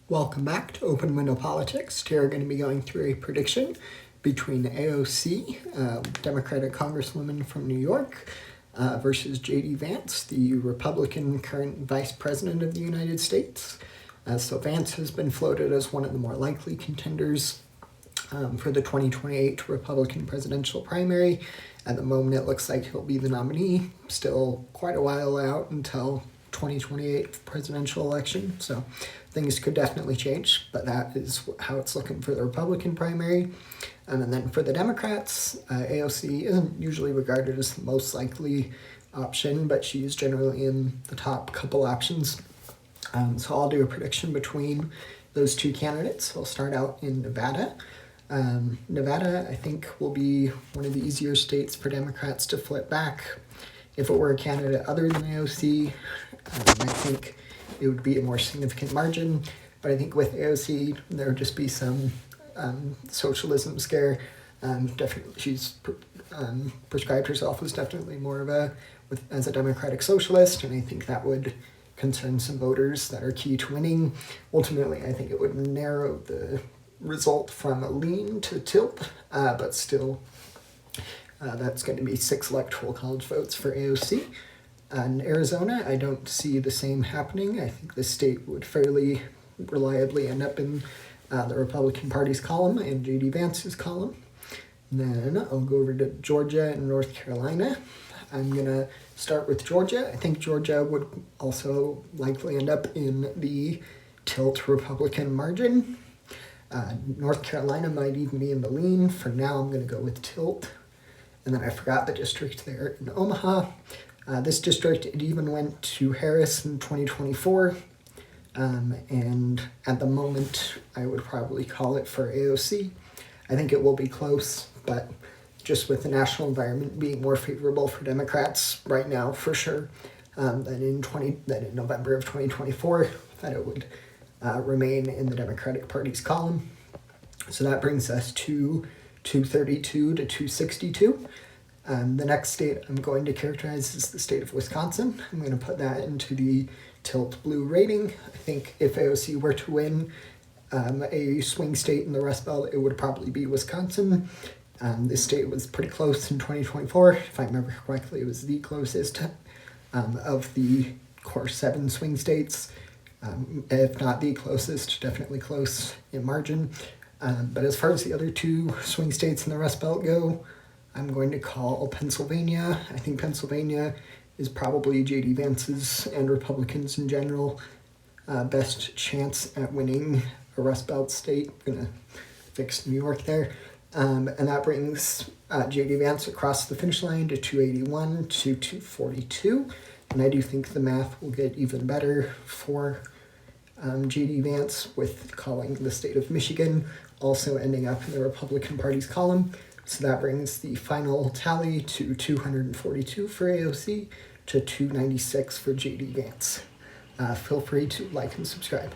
Welcome back to Open Window Politics. Today we're going to be going through a prediction between AOC, Democratic Congresswoman from New York, versus Vance, the Republican current Vice President of the United States. So Vance has been floated as one of the more likely contenders for the 2028 Republican presidential primary. At the moment, it looks like he'll be the nominee. Still quite a while out until 2028 presidential election, so things could definitely change, but that is how it's looking for the Republican primary. And then for the Democrats, AOC isn't usually regarded as the most likely option, but she's generally in the top couple options. So I'll do a prediction between those two candidates. We'll start out in Nevada. Nevada, I think, will be one of the easier states for Democrats to flip back. If it were a candidate other than AOC, I think it would be a more significant margin. But I think with AOC, there would just be some socialism scare. Definitely, she's prescribed herself as definitely more of as a democratic socialist, and I think that would concern some voters that are key to winning. Ultimately, I think it would narrow the result from a lean to tilt, but still, that's going to be 6 electoral college votes for AOC. In Arizona, I don't see the same happening. I think the state would fairly reliably end up in the Republican Party's column and J.D. Vance's column. And then I'll go over to Georgia and North Carolina. I'm going to start with Georgia. I think Georgia would also likely end up in the tilt Republican margin. North Carolina might even be in the lean. For now, I'm going to go with tilt. And then I forgot the district there in Omaha. This district, it even went to Harris in 2024. And at the moment, I would probably call it for AOC. I think it will be close, but just with the national environment being more favorable for Democrats right now, for sure, than in November of 2024, that it would remain in the Democratic Party's column. So that brings us to 232 to 262. The next state I'm going to characterize is the state of Wisconsin. I'm going to put that into the tilt blue rating. I think if AOC were to win a swing state in the Rust Belt, it would probably be Wisconsin. This state was pretty close in 2024. If I remember correctly, it was the closest of the core 7 swing states. If not the closest, definitely close in margin. But as far as the other 2 swing states in the Rust Belt go, I'm going to call Pennsylvania. I think Pennsylvania is probably J.D. Vance's and Republicans in general best chance at winning a Rust Belt state. I'm going to fix New York there. And that brings J.D. Vance across the finish line to 281 to 242. And I do think the math will get even better for J.D. Vance with calling the state of Michigan also ending up in the Republican Party's column. So that brings the final tally to 242 for AOC to 296 for J.D. Vance. Feel free to like and subscribe.